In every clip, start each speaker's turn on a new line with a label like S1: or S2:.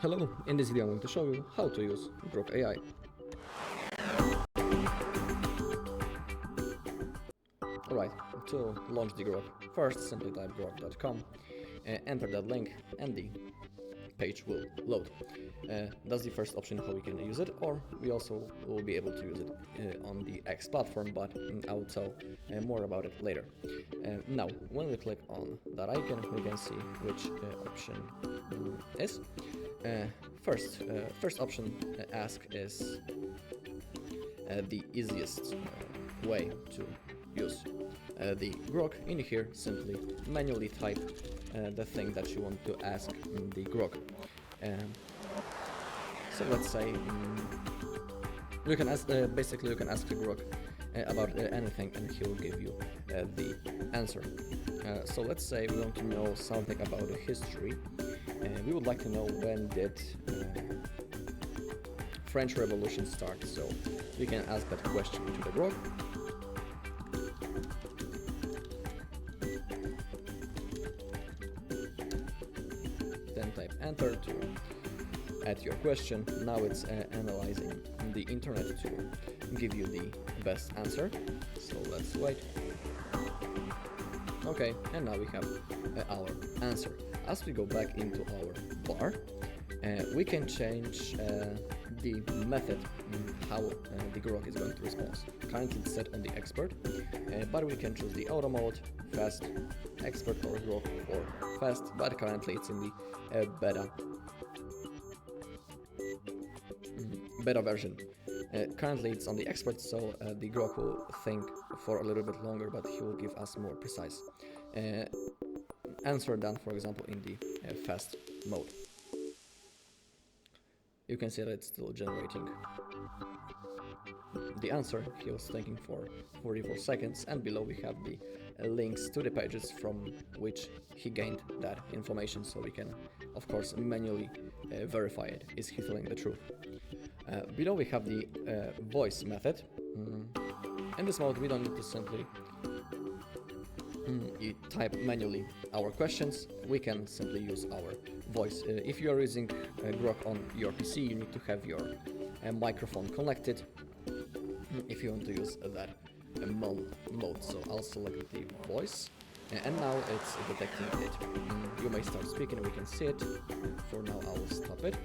S1: Hello, in this video I'm going to show you how to use Grok AI. Alright, to launch the Grok, first simply type grok.com, enter that link and the page will load. That's the first option how we can use it, or we also will be able to use it on the X platform, but I will tell more about it later. Now, when we click on that icon, we can see which option is. First option, ask, is the easiest way to use the Grok. In here, simply manually type the thing that you want to ask the Grok. So let's say you can ask basically you can ask the Grok about anything, and he will give you the answer. So let's say we want to know something about the history. We would like to know when did French Revolution start. So we can ask that question to the Grok. Then type enter to add your question. Now it's analyzing the internet to give you the best answer. So let's wait. Okay, and now we have our answer. As we go back into our bar, we can change the method how the Grok is going to respond. Currently it's set on the expert, but we can choose the auto mode, fast, expert, or Grok for fast, but currently it's in the beta version. Currently it's on the expert, so the Grok will think for a little bit longer, but he will give us more precise answer than, for example, in the fast mode. You can see that it's still generating the answer. He was thinking for 44 seconds, and below we have the links to the pages from which he gained that information, so we can, of course, manually verify it. Is he telling the truth? Below we have the voice method. In this mode we don't need to simply type manually our questions. We can simply use our voice. If you are using Grok on your PC, you need to have your microphone connected if you want to use that mode. So I'll select the voice, and now it's detecting it. You may start speaking, we can see it. For now I will stop it.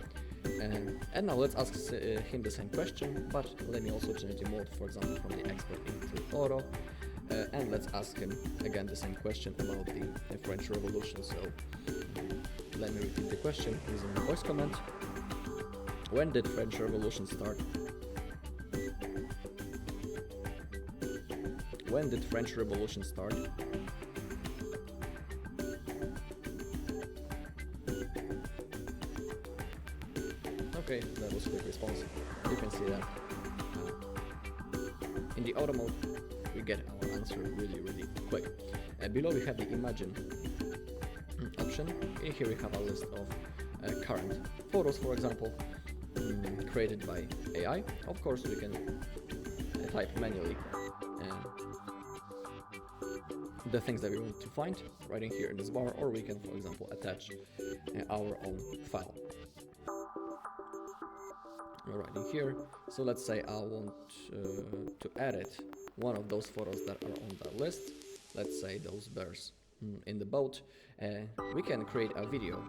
S1: And now let's ask him the same question, but let me also change the mode, for example, from the expert into auto. And let's ask him again the same question about the French Revolution. So let me repeat the question using the voice command. When did French Revolution start? When did French Revolution start? Okay, that was a quick response. You can see that in the auto mode we get our answer really quick. Below we have the imagine option. In here we have a list of current photos, for example, created by AI. Of course we can type manually the things that we want to find right in here in this bar, or we can, for example, attach our own file right in here. So let's say I want to edit one of those photos that are on that list. Let's say those bears in the boat. We can create a video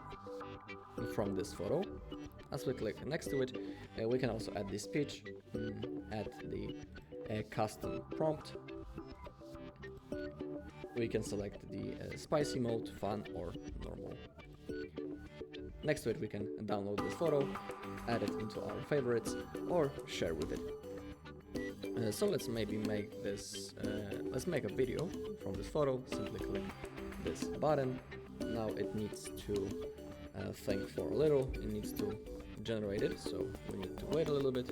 S1: from this photo. As we click next to it, we can also add the speech, add the custom prompt. We can select the spicy mode, fun, or normal. Next to it we can download this photo, add it into our favorites, or share with it. So let's maybe make this, let's make a video from this photo. Simply click this button. Now it needs to think for a little, it needs to generate it, so we need to wait a little bit.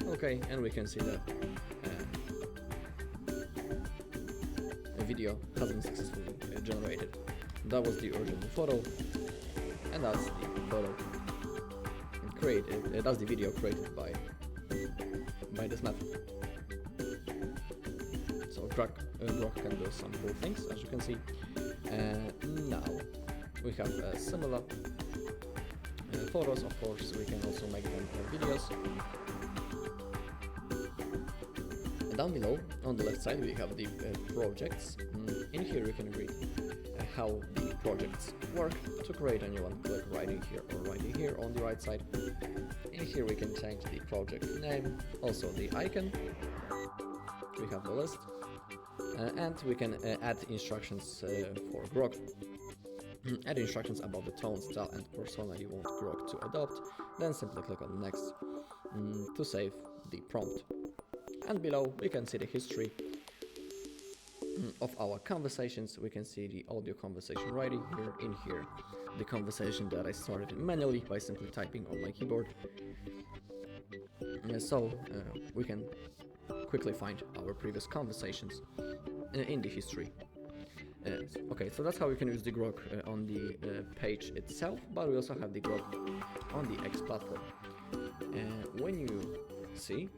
S1: Okay, and we can see that a video has been successfully generated. That was the original photo, and that's the photo created. That's the video created by this method. So Grok can do some cool things, as you can see. Now we have similar photos. Of course, we can also make them videos. Down below, on the left side, we have the projects. In here, you can read how the projects work. To create a new one, click right in here or right in here on the right side. In here, we can change the project name, also the icon. We have the list, and we can add instructions for Grok. Add instructions about the tone, style, and persona you want Grok to adopt. Then simply click on next to save the prompt. And below we can see the history of our conversations. We can see the audio conversation right in here, the conversation that I started manually by simply typing on my keyboard. So we can quickly find our previous conversations in the history. Okay, so that's how you can use the Grok on the page itself, but we also have the Grok on the X platform. When you see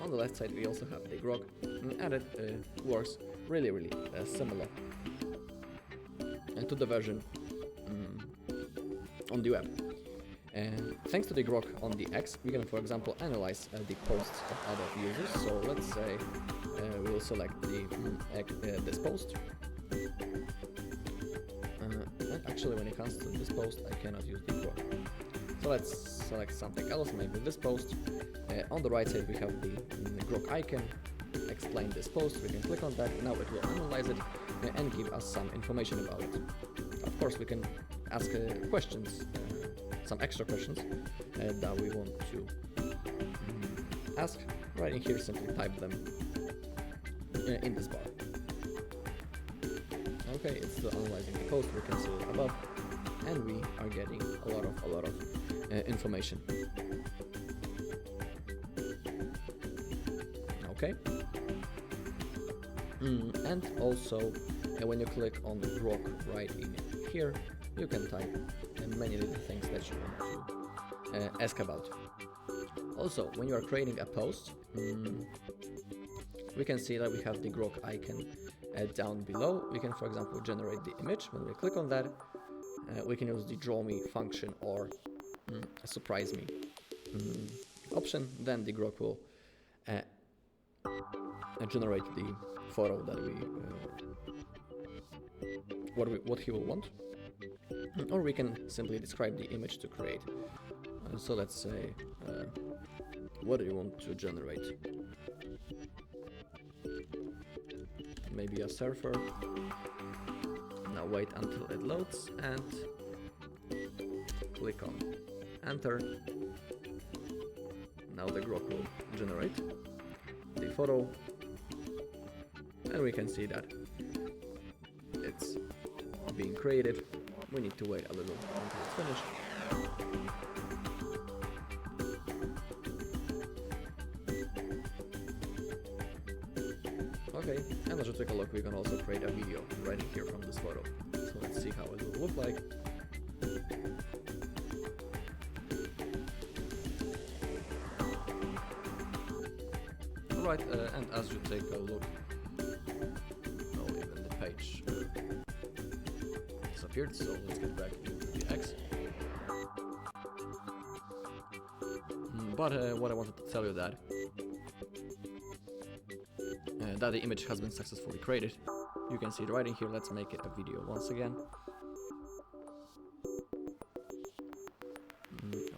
S1: on the left side, we also have the Grok, and it works really similar to the version on the web. Thanks to the Grok on the X, we can, for example, analyze the posts of other users. So let's say we'll select this post. And actually, when it comes to this post, I cannot use the Grok. So let's select something else, maybe this post. On the right side, we have the Grok icon. Explain this post. We can click on that. Now it will analyze it and give us some information about it. Of course, we can ask questions, some extra questions that we want to ask. Right in here, simply type them in this bar. Okay, it's still analyzing the post. We can see it above, and we are getting a lot of information. Okay. And also, when you click on the Grok right in here, you can type many little things that you want to ask about. Also, when you are creating a post, we can see that we have the Grok icon down below. We can, for example, generate the image. When we click on that, we can use the draw me function or surprise me option. Then the Grok will generate the photo that what he will want, or we can simply describe the image to create. So let's say, what do you want to generate? Maybe a surfer. Now wait until it loads and click on enter. Now the Grok will generate the photo, and we can see that it's being created. We need to wait a little until it's finished. Okay, and as you take a look, we can also create a video right in here from this photo. So let's see how it will look like. Alright, and as you take a look, well, even the page disappeared, so let's get back into the X. But what I wanted to tell you that the image has been successfully created. You can see it right in here. Let's make it a video once again.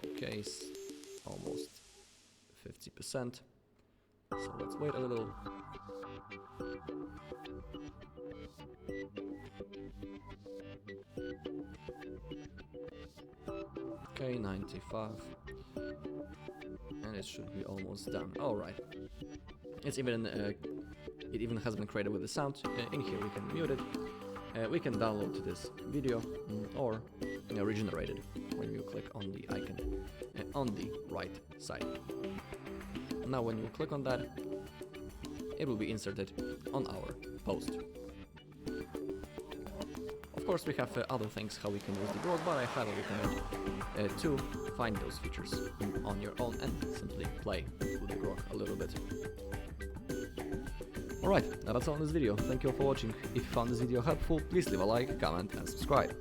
S1: Okay, almost 50%. So let's wait a little. Okay, 95. And it should be almost done. Alright. It's even it even has been created with the sound. In here we can mute it. We can download this video or regenerate it when you click on the icon on the right side. Now when you click on that, it will be inserted on our post. Of course, we have other things how we can use the Grok, but I highly recommend to find those features on your own and simply play with the Grok a little bit. Alright, that's all in this video. Thank you all for watching. If you found this video helpful, please leave a like, comment and subscribe.